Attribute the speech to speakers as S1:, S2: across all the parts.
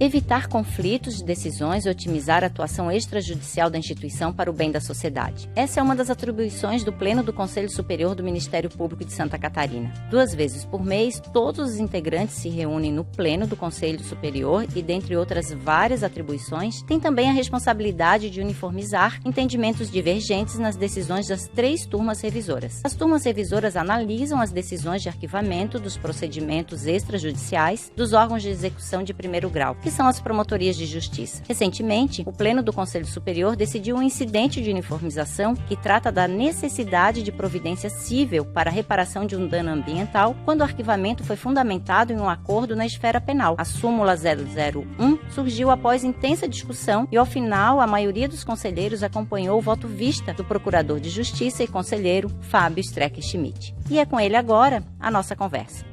S1: evitar conflitos de decisões e otimizar a atuação extrajudicial da instituição para o bem da sociedade. Essa é uma das atribuições do Pleno do Conselho Superior do Ministério Público de Santa Catarina. 2 vezes por mês, todos os integrantes se reúnem no Pleno do Conselho Superior e, dentre outras várias atribuições, tem também a responsabilidade de uniformizar entendimentos divergentes nas decisões das 3 turmas revisoras. As turmas revisoras analisam as decisões de arquivamento dos procedimentos extrajudiciais dos órgãos de execução de primeiro grau, que são as promotorias de justiça. Recentemente, o Pleno do Conselho Superior decidiu um incidente de uniformização que trata da necessidade de providência cível para a reparação de um dano ambiental quando o arquivamento foi fundamentado em um acordo na esfera penal. A súmula 001 surgiu após intensa discussão e, ao final, a maioria dos conselheiros acompanhou o voto vista do Procurador de Justiça e conselheiro Fábio Strecker Schmidt. E é com ele agora a nossa conversa.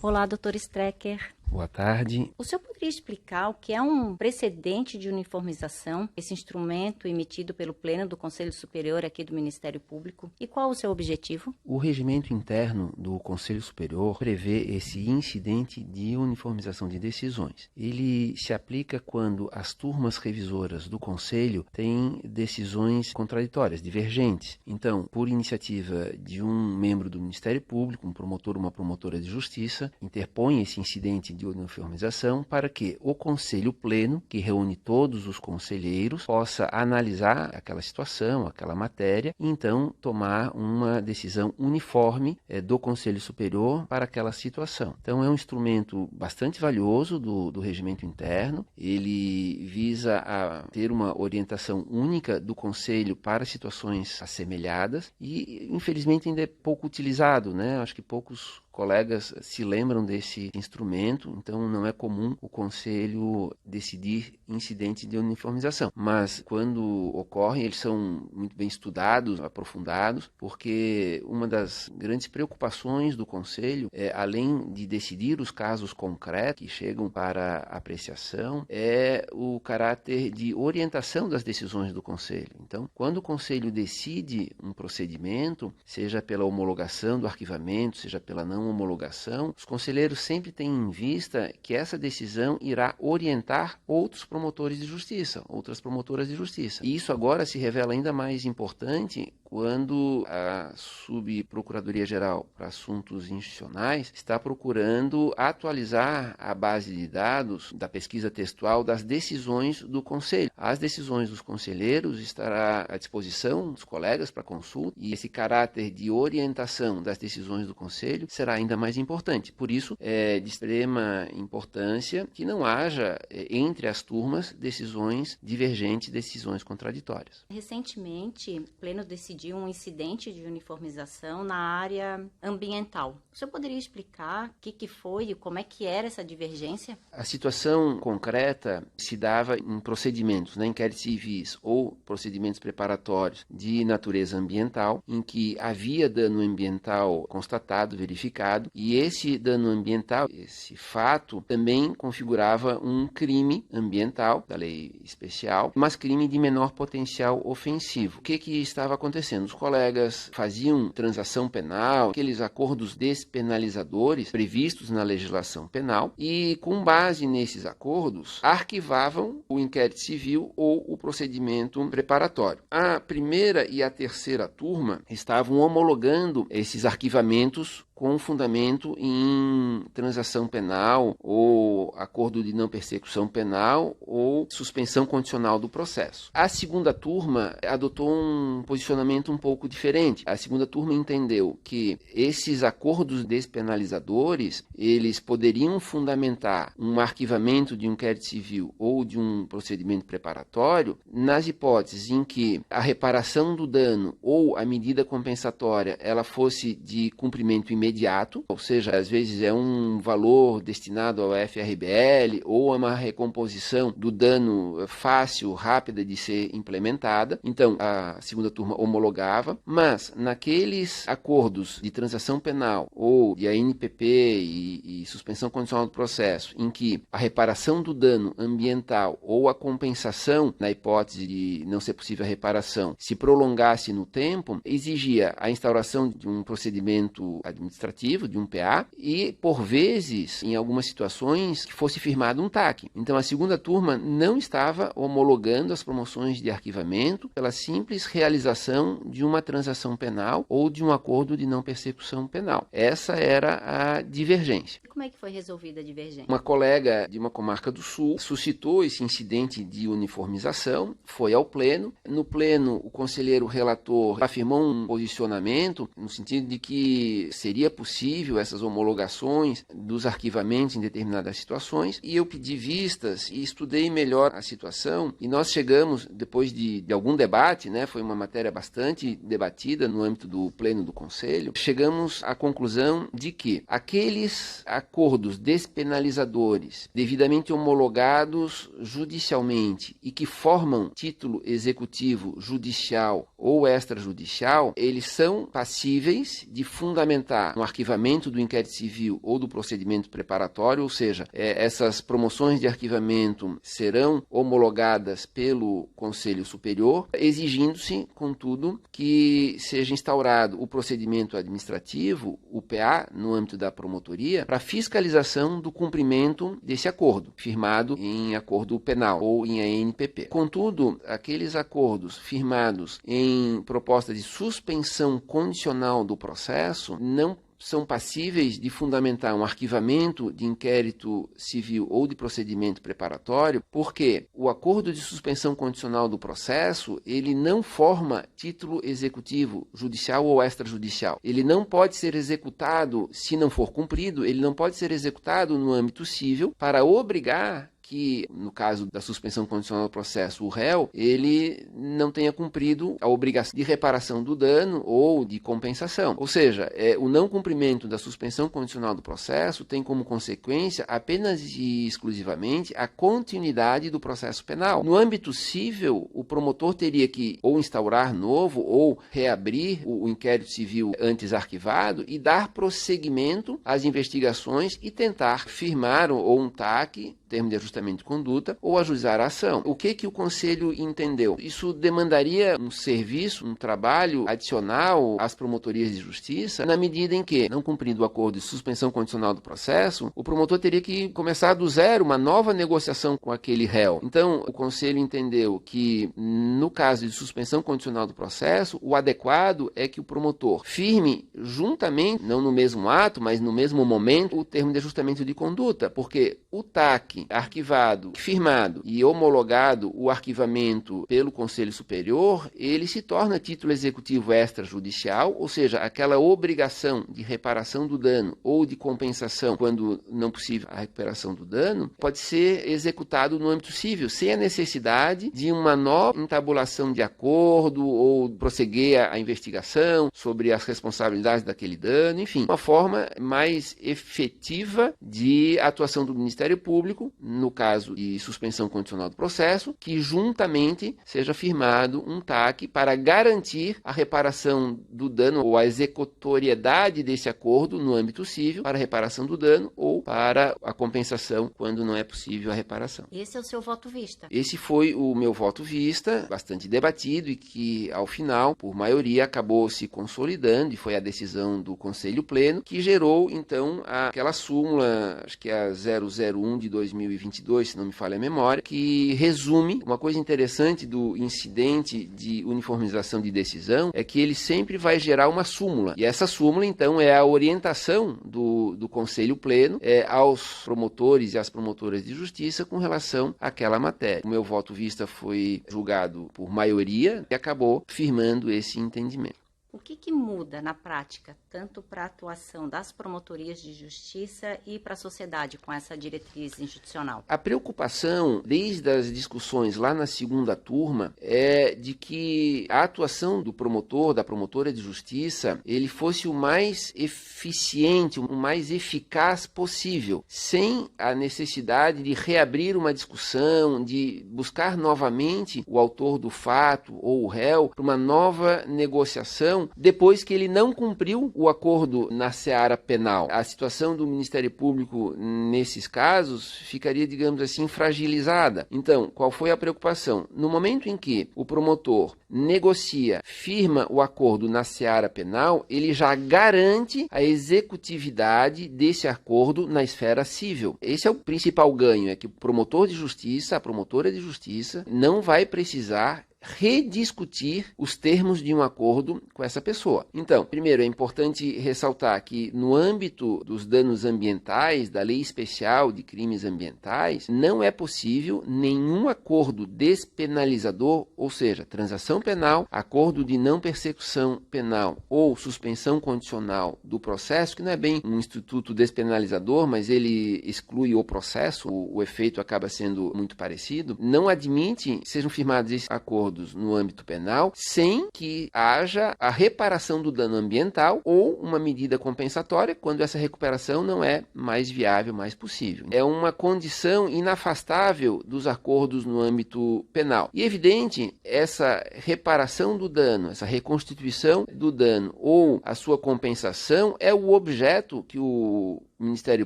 S1: Olá, doutor Strecker.
S2: Boa tarde.
S1: O senhor poderia explicar o que é um precedente de uniformização, esse instrumento emitido pelo Pleno do Conselho Superior aqui do Ministério Público, e qual o seu objetivo?
S2: O regimento interno do Conselho Superior prevê esse incidente de uniformização de decisões. Ele se aplica quando as turmas revisoras do Conselho têm decisões contraditórias, divergentes. Então, por iniciativa de um membro do Ministério Público, um promotor ou uma promotora de justiça, interpõe esse incidente de uniformização para que o Conselho Pleno, que reúne todos os conselheiros, possa analisar aquela situação, aquela matéria, e então tomar uma decisão uniforme do Conselho Superior para aquela situação. Então é um instrumento bastante valioso do regimento interno. Ele visa a ter uma orientação única do Conselho para situações assemelhadas e, infelizmente, ainda é pouco utilizado, né? Acho que poucos colegas se lembram desse instrumento, então não é comum o Conselho decidir incidentes de uniformização. Mas quando ocorrem, eles são muito bem estudados, aprofundados, porque uma das grandes preocupações do Conselho, além de decidir os casos concretos que chegam para apreciação, é o caráter de orientação das decisões do Conselho. Então, quando o Conselho decide um procedimento, seja pela homologação do arquivamento, seja pela não homologação, os conselheiros sempre têm em vista que essa decisão irá orientar outros promotores de justiça, outras promotoras de justiça. E isso agora se revela ainda mais importante quando a Subprocuradoria-Geral para Assuntos Institucionais está procurando atualizar a base de dados da pesquisa textual das decisões do Conselho. As decisões dos conselheiros estará à disposição dos colegas para consulta e esse caráter de orientação das decisões do Conselho será ainda mais importante. Por isso, é de extrema importância que não haja entre as turmas decisões divergentes, decisões contraditórias.
S1: Recentemente, o Pleno decidiu um incidente de uniformização na área ambiental. O senhor poderia explicar o que foi e como é que era essa divergência?
S2: A situação concreta se dava em procedimentos, inquéritos civis ou procedimentos preparatórios de natureza ambiental, em que havia dano ambiental constatado, verificado, e esse dano ambiental, esse fato, também configurava um crime ambiental da lei especial, mas crime de menor potencial ofensivo. O que estava acontecendo? Os colegas faziam transação penal, aqueles acordos despenalizadores previstos na legislação penal, e com base nesses acordos, arquivavam o inquérito civil ou o procedimento preparatório. A primeira e a terceira turma estavam homologando esses arquivamentos com fundamento em transação penal ou acordo de não persecução penal ou suspensão condicional do processo. A segunda turma adotou um posicionamento um pouco diferente. A segunda turma entendeu que esses acordos despenalizadores, eles poderiam fundamentar um arquivamento de um inquérito civil ou de um procedimento preparatório nas hipóteses em que a reparação do dano ou a medida compensatória ela fosse de cumprimento imediato, ou seja, às vezes é um valor destinado ao FRBL ou é uma recomposição do dano fácil, rápida de ser implementada. Então, a segunda turma homologou homologava, mas naqueles acordos de transação penal ou de ANPP e suspensão condicional do processo, em que a reparação do dano ambiental ou a compensação, na hipótese de não ser possível a reparação, se prolongasse no tempo, exigia a instauração de um procedimento administrativo, de um PA, e, por vezes, em algumas situações, que fosse firmado um TAC. Então, a segunda turma não estava homologando as promoções de arquivamento pela simples realização de uma transação penal ou de um acordo de não persecução penal. Essa era a divergência.
S1: Como é que foi resolvida a divergência?
S2: Uma colega de uma comarca do Sul suscitou esse incidente de uniformização, foi ao pleno. No pleno, o conselheiro relator afirmou um posicionamento no sentido de que seria possível essas homologações dos arquivamentos em determinadas situações, e eu pedi vistas e estudei melhor a situação, e nós chegamos, depois de algum debate, foi uma matéria bastante debatida no âmbito do pleno do Conselho, chegamos à conclusão de que aqueles acordos despenalizadores devidamente homologados judicialmente e que formam título executivo judicial ou extrajudicial, eles são passíveis de fundamentar no arquivamento do inquérito civil ou do procedimento preparatório, ou seja, essas promoções de arquivamento serão homologadas pelo Conselho Superior, exigindo-se, contudo, que seja instaurado o procedimento administrativo, o PA, no âmbito da promotoria, para fiscalização do cumprimento desse acordo, firmado em acordo penal ou em ANPP. Contudo, aqueles acordos firmados em proposta de suspensão condicional do processo não são passíveis de fundamentar um arquivamento de inquérito civil ou de procedimento preparatório, porque o acordo de suspensão condicional do processo, ele não forma título executivo judicial ou extrajudicial. Ele não pode ser executado, se não for cumprido, ele não pode ser executado no âmbito civil para obrigar que, no caso da suspensão condicional do processo, o réu, ele não tenha cumprido a obrigação de reparação do dano ou de compensação. Ou seja, o não cumprimento da suspensão condicional do processo tem como consequência apenas e exclusivamente a continuidade do processo penal. No âmbito civil, o promotor teria que ou instaurar novo ou reabrir o inquérito civil antes arquivado e dar prosseguimento às investigações e tentar firmar ou um TAC, termo de ajustamento de conduta, ou ajuizar a ação. O que o Conselho entendeu? Isso demandaria um serviço, um trabalho adicional às promotorias de justiça, na medida em que, não cumprindo o acordo de suspensão condicional do processo, o promotor teria que começar do zero uma nova negociação com aquele réu. Então, o Conselho entendeu que, no caso de suspensão condicional do processo, o adequado é que o promotor firme juntamente, não no mesmo ato, mas no mesmo momento, o termo de ajustamento de conduta, porque o TAC arquivado, firmado e homologado o arquivamento pelo Conselho Superior, ele se torna título executivo extrajudicial, ou seja, aquela obrigação de reparação do dano ou de compensação, quando não possível a recuperação do dano, pode ser executado no âmbito civil, sem a necessidade de uma nova entabulação de acordo ou prosseguir a investigação sobre as responsabilidades daquele dano, enfim, uma forma mais efetiva de atuação do Ministério Público, no caso de suspensão condicional do processo, que juntamente seja firmado um TAC para garantir a reparação do dano ou a executoriedade desse acordo no âmbito civil para a reparação do dano ou para a compensação quando não é possível a reparação.
S1: Esse é o seu voto vista?
S2: Esse foi o meu voto vista, bastante debatido e que, ao final, por maioria, acabou se consolidando e foi a decisão do Conselho Pleno que gerou, então, aquela súmula, acho que é a 001 de 2022, se não me falha a memória, que resume uma coisa interessante do incidente de uniformização de decisão, é que ele sempre vai gerar uma súmula. E essa súmula, então, é a orientação do Conselho Pleno aos promotores e às promotoras de justiça com relação àquela matéria. O meu voto vista foi julgado por maioria e acabou firmando esse entendimento.
S1: O que muda na prática, tanto para a atuação das promotorias de justiça e para a sociedade com essa diretriz institucional?
S2: A preocupação, desde as discussões lá na segunda turma, é de que a atuação do promotor, da promotora de justiça, ele fosse o mais eficiente, o mais eficaz possível, sem a necessidade de reabrir uma discussão, de buscar novamente o autor do fato ou o réu para uma nova negociação depois que ele não cumpriu o acordo na seara penal. A situação do Ministério Público nesses casos ficaria, digamos assim, fragilizada. Então, qual foi a preocupação? No momento em que o promotor negocia, firma o acordo na seara penal, ele já garante a executividade desse acordo na esfera civil. Esse é o principal ganho, é que o promotor de justiça, a promotora de justiça, não vai precisar rediscutir os termos de um acordo com essa pessoa. Então, primeiro, é importante ressaltar que no âmbito dos danos ambientais, da Lei Especial de Crimes Ambientais, não é possível nenhum acordo despenalizador, ou seja, transação penal, acordo de não persecução penal ou suspensão condicional do processo, que não é bem um instituto despenalizador, mas ele exclui o processo, o efeito acaba sendo muito parecido, não admite que sejam firmados esses acordos no âmbito penal sem que haja a reparação do dano ambiental ou uma medida compensatória quando essa recuperação não é mais viável, mais possível. É uma condição inafastável dos acordos no âmbito penal. E evidente, essa reparação do dano, essa reconstituição do dano ou a sua compensação é o objeto que o Ministério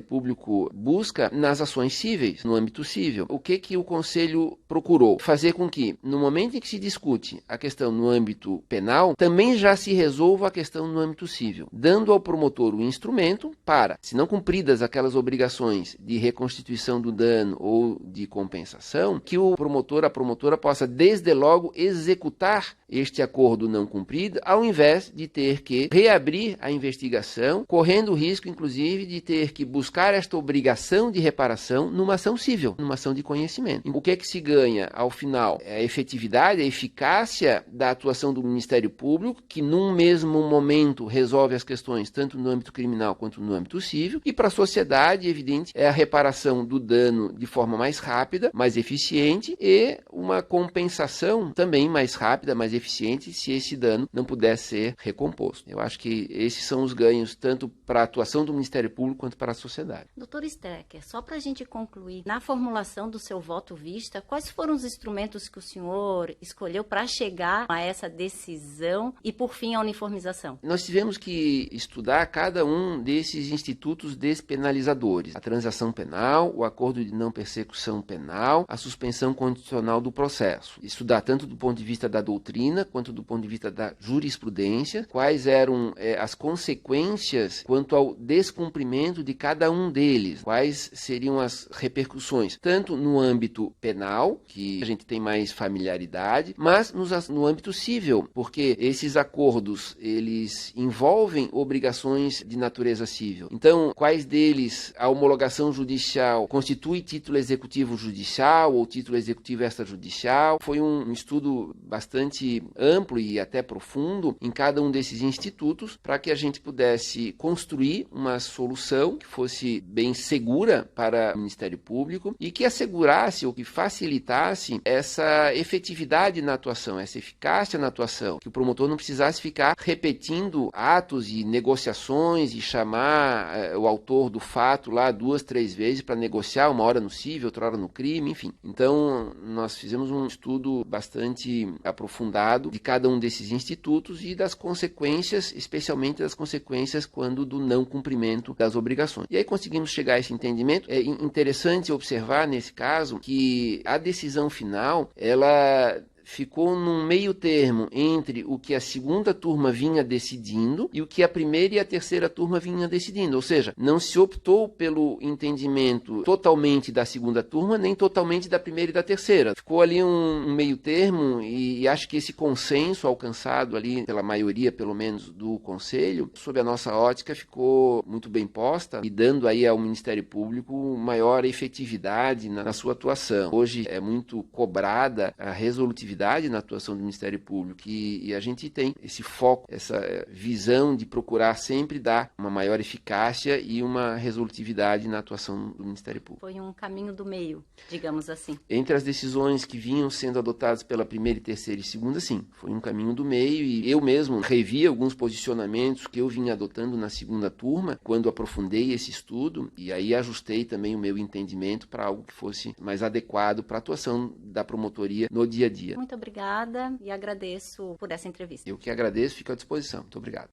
S2: Público busca nas ações cíveis, no âmbito civil. O que o Conselho procurou? Fazer com que, no momento em que se discute a questão no âmbito penal, também já se resolva a questão no âmbito civil, dando ao promotor o instrumento para, se não cumpridas aquelas obrigações de reconstituição do dano ou de compensação, que o promotor, a promotora possa desde logo executar este acordo não cumprido, ao invés de ter que reabrir a investigação, correndo o risco, inclusive, de ter que buscar esta obrigação de reparação numa ação civil, numa ação de conhecimento. O que é que se ganha ao final? É a efetividade, a eficácia da atuação do Ministério Público, que num mesmo momento resolve as questões tanto no âmbito criminal quanto no âmbito civil, e para a sociedade, evidente, é a reparação do dano de forma mais rápida, mais eficiente e uma compensação também mais rápida, mais eficiente, se esse dano não puder ser recomposto. Eu acho que esses são os ganhos tanto para a atuação do Ministério Público quanto para a sociedade.
S1: Doutor Strecker, só para a gente concluir, na formulação do seu voto vista, quais foram os instrumentos que o senhor escolheu para chegar a essa decisão e, por fim, a uniformização?
S2: Nós tivemos que estudar cada um desses institutos despenalizadores. A transação penal, o acordo de não persecução penal, a suspensão condicional do processo. Estudar tanto do ponto de vista da doutrina quanto do ponto de vista da jurisprudência, quais eram as consequências quanto ao descumprimento de cada um deles, quais seriam as repercussões, tanto no âmbito penal, que a gente tem mais familiaridade, mas no âmbito civil, porque esses acordos, eles envolvem obrigações de natureza civil. Então, quais deles a homologação judicial constitui título executivo judicial ou título executivo extrajudicial? Foi um estudo bastante amplo e até profundo em cada um desses institutos para que a gente pudesse construir uma solução que fosse bem segura para o Ministério Público e que assegurasse ou que facilitasse essa efetividade na atuação, essa eficácia na atuação, que o promotor não precisasse ficar repetindo atos e negociações e chamar o autor do fato lá 2, 3 vezes para negociar, uma hora no cível, outra hora no crime, enfim. Então, nós fizemos um estudo bastante aprofundado de cada um desses institutos e das consequências, especialmente das consequências quando do não cumprimento das obrigações. E aí conseguimos chegar a esse entendimento. É interessante observar nesse caso que a decisão final, ela ficou num meio termo entre o que a segunda turma vinha decidindo e o que a primeira e a terceira turma vinha decidindo. Ou seja, não se optou pelo entendimento totalmente da segunda turma, nem totalmente da primeira e da terceira. Ficou ali um meio termo e acho que esse consenso alcançado ali pela maioria, pelo menos, do Conselho, sob a nossa ótica, ficou muito bem posta e dando aí ao Ministério Público maior efetividade na sua atuação. Hoje é muito cobrada a resolutividade efetividade na atuação do Ministério Público e a gente tem esse foco, essa visão de procurar sempre dar uma maior eficácia e uma resolutividade na atuação do Ministério Público.
S1: Foi um caminho do meio, digamos assim.
S2: Entre as decisões que vinham sendo adotadas pela primeira, terceira e segunda, sim, foi um caminho do meio e eu mesmo revi alguns posicionamentos que eu vinha adotando na segunda turma, quando aprofundei esse estudo e aí ajustei também o meu entendimento para algo que fosse mais adequado para a atuação da promotoria no dia a dia.
S1: Muito obrigada e agradeço por essa entrevista.
S2: Eu que agradeço, fico à disposição. Muito obrigado.